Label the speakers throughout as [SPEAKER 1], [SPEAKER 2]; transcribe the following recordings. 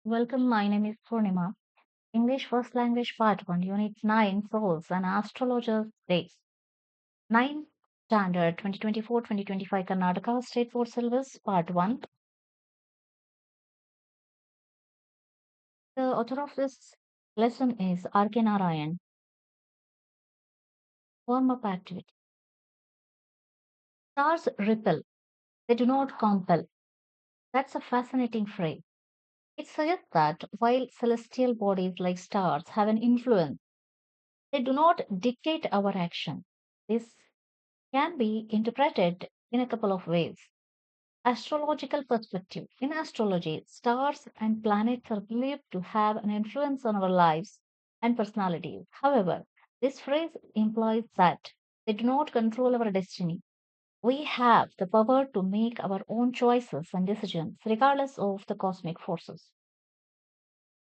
[SPEAKER 1] Welcome, my name is Purnima. English First Language Part 1, Unit 9, Prose and Astrologer's Days. 9 Standard 2024-2025 Karnataka State Board Syllabus Part 1. The author of this lesson is R.K. Narayan. Warm-up activity. Stars repel, they do not compel. That's a fascinating phrase. It suggests that while celestial bodies like stars have an influence, they do not dictate our action. This can be interpreted in a couple of ways. Astrological perspective. In astrology, stars and planets are believed to have an influence on our lives and personalities. However, this phrase implies that they do not control our destiny. We have the power to make our own choices and decisions regardless of the cosmic forces.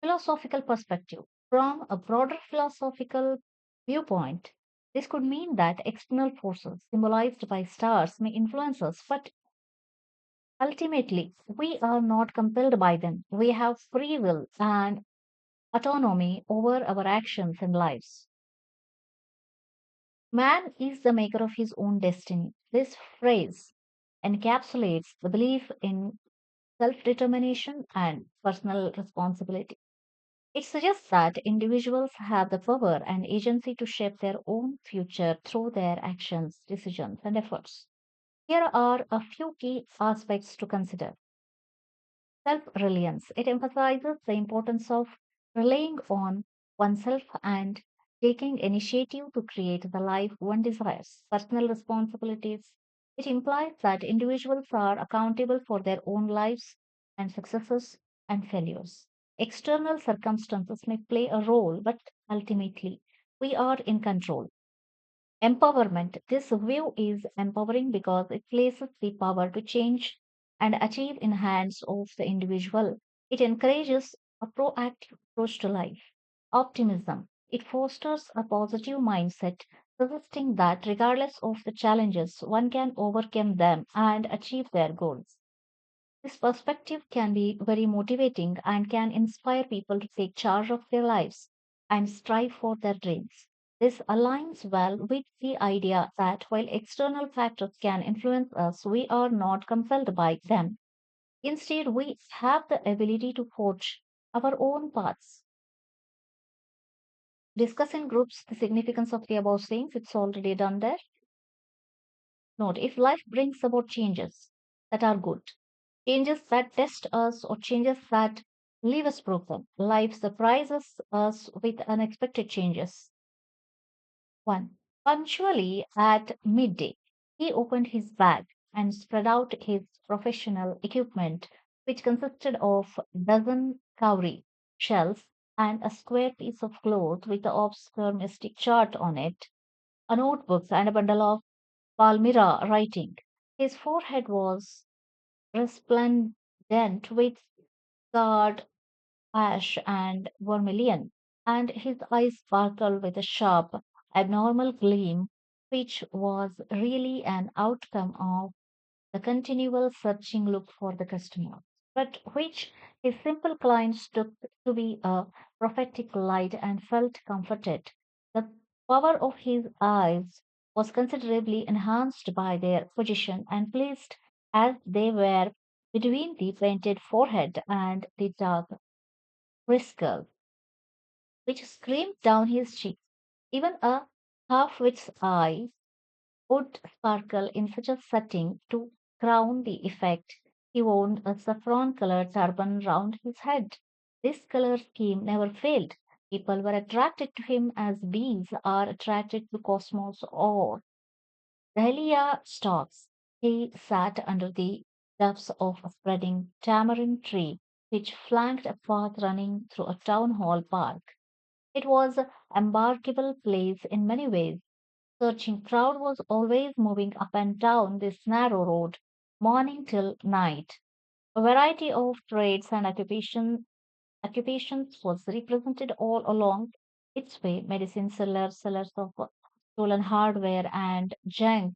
[SPEAKER 1] Philosophical perspective. From a broader philosophical viewpoint, this could mean that external forces symbolized by stars may influence us, but ultimately we are not compelled by them. We have free will and autonomy over our actions and lives. Man is the maker of his own destiny. This phrase encapsulates the belief in self determination and personal responsibility. It suggests that individuals have the power and agency to shape their own future through their actions, decisions, and efforts. Here are a few key aspects to consider. Self reliance. It emphasizes the importance of relying on oneself and taking initiative to create the life one desires. Personal responsibilities. It implies that individuals are accountable for their own lives and successes and failures. External circumstances may play a role, but ultimately, we are in control. Empowerment. This view is empowering because it places the power to change and achieve in hands of the individual. It encourages a proactive approach to life. Optimism. It fosters a positive mindset, suggesting that regardless of the challenges, one can overcome them and achieve their goals. This perspective can be very motivating and can inspire people to take charge of their lives and strive for their dreams. This aligns well with the idea that while external factors can influence us, we are not compelled by them. Instead, we have the ability to forge our own paths. Discuss in groups the significance of the above sayings. It's already done there. Note if life brings about changes that are good, changes that test us, or changes that leave us broken, life surprises us with unexpected changes. 1. Punctually at midday, he opened his bag and spread out his professional equipment, which consisted of a dozen cowrie shells and a square piece of cloth with the obscure mystic chart on it, a notebook, and a bundle of Palmyra writing. His forehead was resplendent with scarred ash and vermilion, and his eyes sparkled with a sharp, abnormal gleam, which was really an outcome of the continual searching look for the customer, but which his simple clients took to be a prophetic light and felt comforted. The power of his eyes was considerably enhanced by their position and placed as they were between the painted forehead and the dark whisker, which screamed down his cheek. Even a half-wit's eye would sparkle in such a setting. To crown the effect, he wore a saffron-colored turban round his head. This color scheme never failed. People were attracted to him as bees are attracted to cosmos or dahlia stalks. He sat under the doves of a spreading tamarind tree, which flanked a path running through a town hall park. It was an embarkable place in many ways. Searching crowd was always moving up and down this narrow road, morning till night. A variety of trades and occupations was represented all along its way. Medicine sellers, sellers of stolen hardware and junk,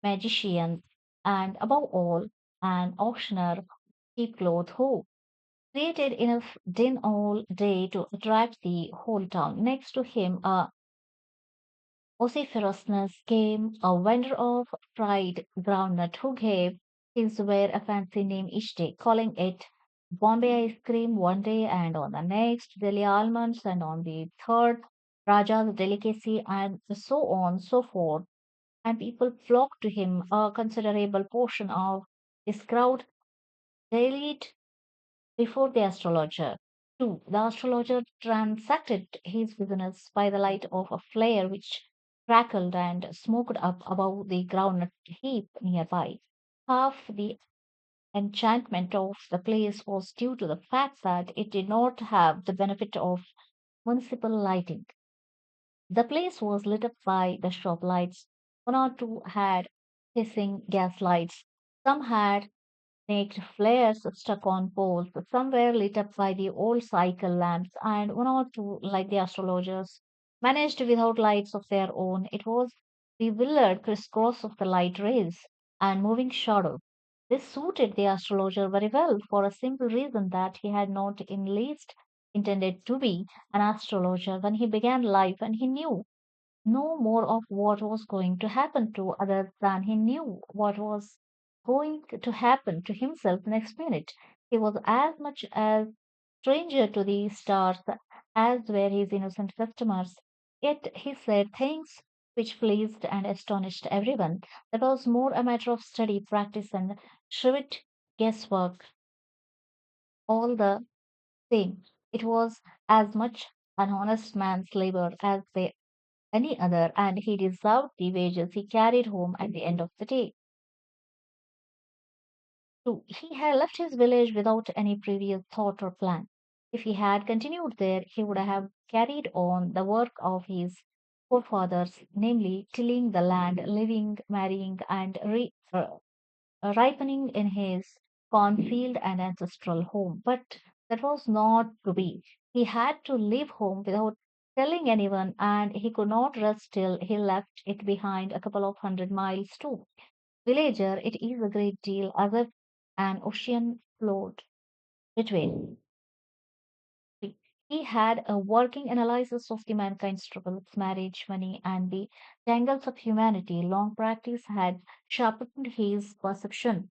[SPEAKER 1] magicians, and above all, an auctioneer, cheap cloth who created enough din all day to attract the whole town. Next to him, a vociferousness came a vendor of fried groundnut who gave his ware a fancy name each day, calling it Bombay ice cream one day, and on the next Delhi almonds, and on the third Raja's delicacy, and so on, so forth. And people flocked to him. A considerable portion of his crowd dailied before the astrologer. 2. The astrologer transacted his business by the light of a flare which crackled and smoked up above the groundnut heap nearby. Half the enchantment of the place was due to the fact that it did not have the benefit of municipal lighting. The place was lit up by the shop lights. One or two had hissing gas lights. Some had naked flares stuck on poles. Some were lit up by the old cycle lamps, and one or two, like the astrologers, managed without lights of their own. It was the bewildered crisscross of the light rays and moving shadows. This suited the astrologer very well for a simple reason that he had not in least intended to be an astrologer when he began life, and he knew no more of what was going to happen to others than he knew what was going to happen to himself next minute. He was as much a stranger to the stars as were his innocent customers. Yet he said things which pleased and astonished everyone. That was more a matter of study, practice, and shrewd guesswork. All the same, it was as much an honest man's labor as any other, and he deserved the wages he carried home at the end of the day. Two, he had left his village without any previous thought or plan. If he had continued there, he would have carried on the work of his forefathers, namely tilling the land, living, marrying, and ripening in his cornfield and ancestral home. But that was not to be. He had to leave home without telling anyone, and he could not rest till he left it behind a couple of 100 miles too. Villager, it is a great deal as if an ocean flowed between. He had a working analysis of the mankind's struggles, marriage, money, and the tangles of humanity. Long practice had sharpened his perception.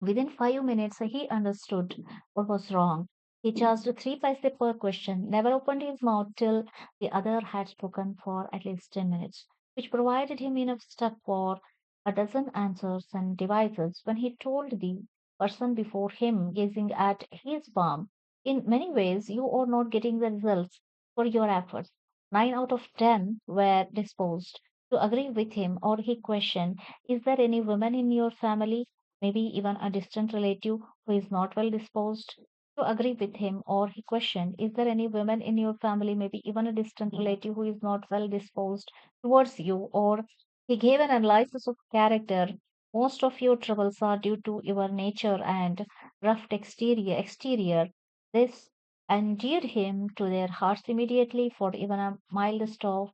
[SPEAKER 1] Within 5 minutes, he understood what was wrong. He charged 3 paise per question, never opened his mouth till the other had spoken for at least 10 minutes, which provided him enough stuff for a dozen answers and devices. When he told the person before him, gazing at his palm, in many ways, you are not getting the results for your efforts. 9 out of 10 were disposed to agree with him, or he questioned, is there any woman in your family, maybe even a distant relative who is not well disposed to agree with him, or he questioned, is there any woman in your family, maybe even a distant relative who is not well disposed towards you, or he gave an analysis of character. Most of your troubles are due to your nature and rough exterior. This endeared him to their hearts immediately, for even a mildest of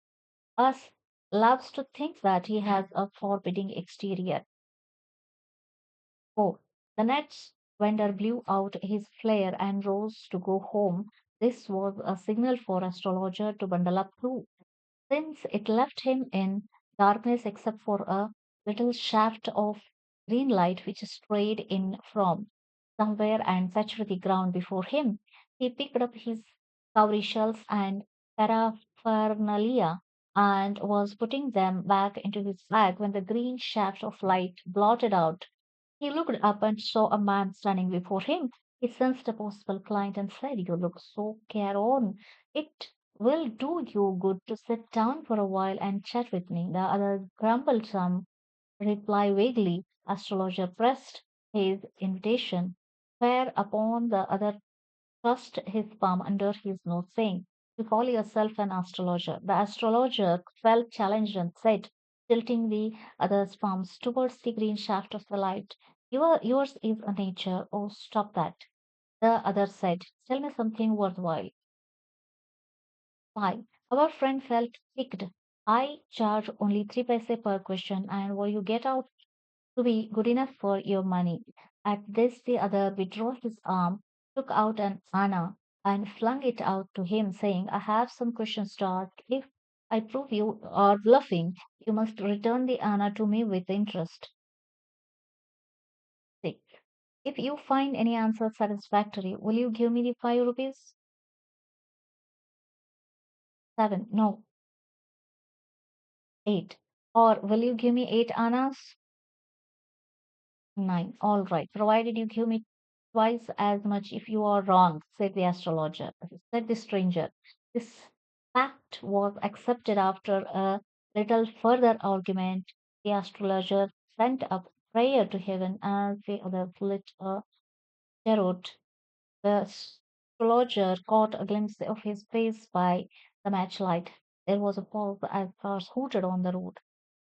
[SPEAKER 1] us loves to think that he has a forbidding exterior. Oh, the next vendor blew out his flare and rose to go home. This was a signal for astrologer to bundle up too, since it left him in darkness except for a little shaft of green light which strayed in from somewhere and touched the ground before him. He picked up his cowrie shells and paraphernalia and was putting them back into his bag when the green shaft of light blotted out. He looked up and saw a man standing before him. He sensed a possible client and said, you look so careworn. It will do you good to sit down for a while and chat with me. The other grumbled some reply vaguely. Astrologer pressed his invitation, whereupon the other thrust his palm under his nose, saying, you call yourself an astrologer. The astrologer felt challenged and said, tilting the other's palms towards the green shaft of the light, yours is a nature. Oh, stop that. The other said, tell me something worthwhile. Why? Our friend felt piqued. I charge only 3 paise per question, and what you get out to be good enough for your money. At this, the other withdrew his arm, took out an anna and flung it out to him, saying, I have some questions to ask. If I prove you are bluffing, you must return the anna to me with interest. 6. If you find any answer satisfactory, will you give me the 5 rupees? 7. No. 8. Or will you give me 8 annas? 9. All right, provided you give me twice as much if you are wrong, said the astrologer. Said the stranger. This fact was accepted after a little further argument. The astrologer sent up prayer to heaven as the other lit a tarot. The astrologer caught a glimpse of his face by the matchlight. There was a pause as cars hooted on the road.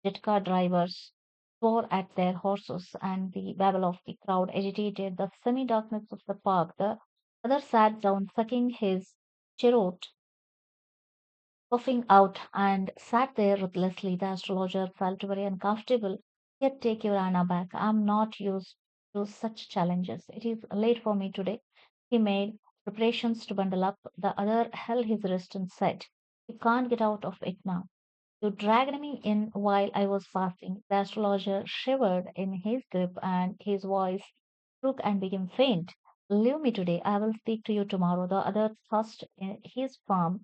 [SPEAKER 1] Jet car drivers swore at their horses, and the babble of the crowd agitated the semi darkness of the park. The other sat down, sucking his cheroot, puffing out, and sat there ruthlessly. The astrologer felt very uncomfortable. Here, take your Anna back. I'm not used to such challenges. It is late for me today. He made preparations to bundle up. The other held his wrist and said, You can't get out of it now. You dragged me in while I was fasting. The astrologer shivered in his grip, and his voice shook and became faint. Leave me today. I will speak to you tomorrow. The other thrust his palm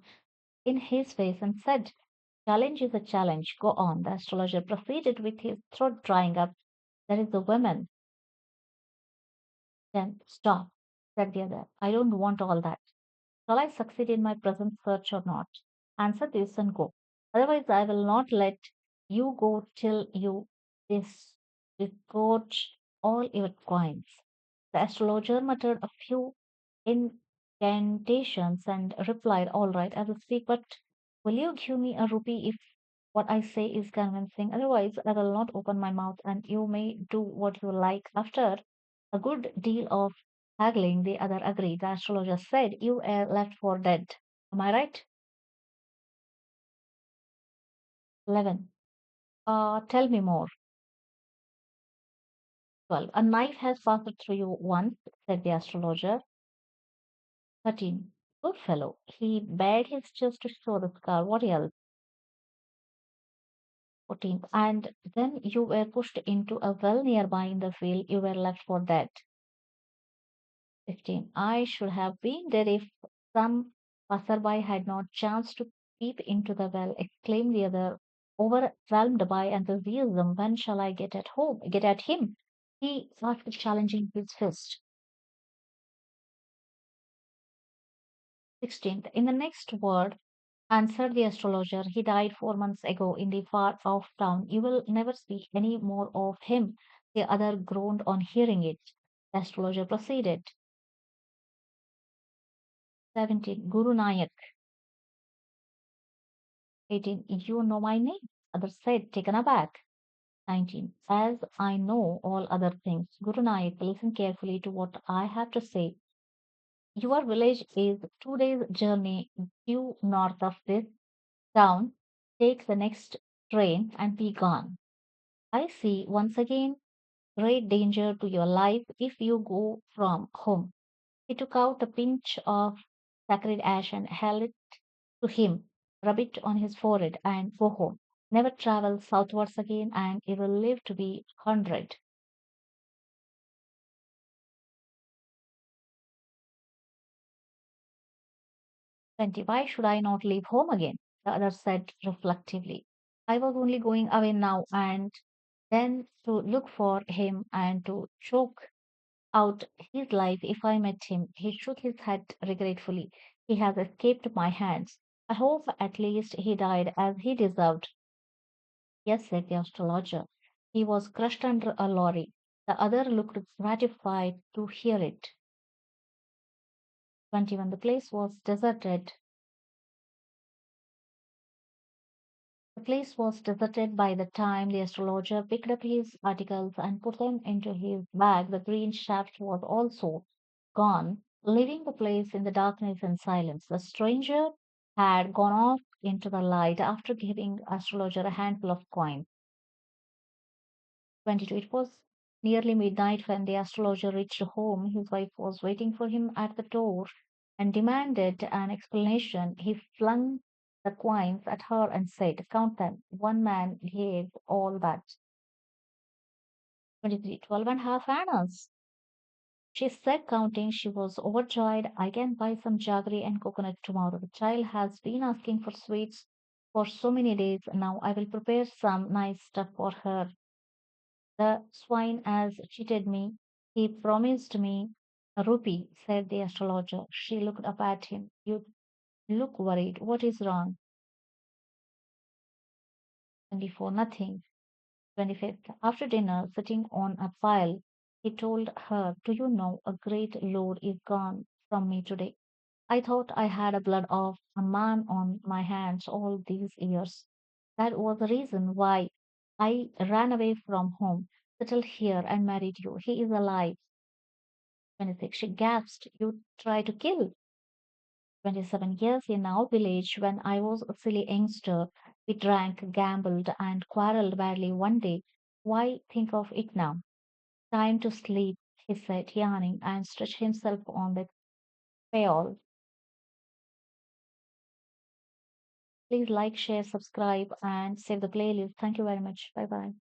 [SPEAKER 1] in his face and said, Challenge is a challenge. Go on. The astrologer proceeded with his throat drying up. There is a woman. Then stop, said the other. I don't want all that. Shall I succeed in my present search or not? Answer this and go. Otherwise, I will not let you go till you disgorge all your coins. The astrologer muttered a few incantations and replied, All right, I will speak, but will you give me a rupee if what I say is convincing? Otherwise, I will not open my mouth, and you may do what you like. After a good deal of haggling, the other agreed. The astrologer said, You are left for dead. Am I right? 11. Tell me more. 12. A knife has passed through you once, said the astrologer. 13. Good fellow. He bared his chest to show the scar. What else? 14. And then you were pushed into a well nearby in the field. You were left for dead. 15. I should have been dead if some passerby had not chanced to peep into the well, exclaimed the other, overwhelmed by enthusiasm. When shall I get at home? Get at him? He asked, challenging his fist. 16th. In the next word, answered the astrologer, he died 4 months ago in the far off town. You will never see any more of him. The other groaned on hearing it. The astrologer proceeded. 17. Guru Nayak. 18. You know my name. Other said, taken aback. 19. As I know all other things. Guru Nayak, listen carefully to what I have to say. Your village is 2 days' journey due north of this town. Take the next train and be gone. I see once again great danger to your life if you go from home. He took out a pinch of sacred ash and held it to him. Rub it on his forehead and go home. Never travel southwards again, and you will live to be 100. 20. Why should I not leave home again? The other said reflectively. I was only going away now and then to look for him and to choke out his life if I met him. He shook his head regretfully. He has escaped my hands. I hope at least he died as he deserved. Yes, said the astrologer. He was crushed under a lorry. The other looked gratified to hear it. 21. The place was deserted. The place was deserted by the time the astrologer picked up his articles and put them into his bag. The green shaft was also gone, leaving the place in the darkness and silence. The stranger had gone off into the light after giving astrologer a handful of coins. 22. It was nearly midnight when the astrologer reached home. His wife was waiting for him at the door and demanded an explanation. He flung the coins at her and said, "Count them. One man gave all that. 23, 12 and a half annas." She said, counting. She was overjoyed. "I can buy some jaggery and coconut tomorrow. The child has been asking for sweets for so many days now. I will prepare some nice stuff for her. The swine has cheated me. He promised me a rupee," said the astrologer. She looked up at him. "You look worried. What is wrong?" 24. Nothing. 25th. After dinner, sitting on a pile, he told her, "Do you know, a great load is gone from me today. I thought I had a blood of a man on my hands all these years. That was the reason why I ran away from home, settled here, and married you. He is alive." 26. She gasped. "You try to kill?" 27. "Yes, in our village, when I was a silly youngster, we drank, gambled, and quarreled badly one day. Why think of it now?" "Time to sleep," he said, yawning, and stretched himself on the payol. Please like, share, subscribe, and save the playlist. Thank you very much. Bye bye.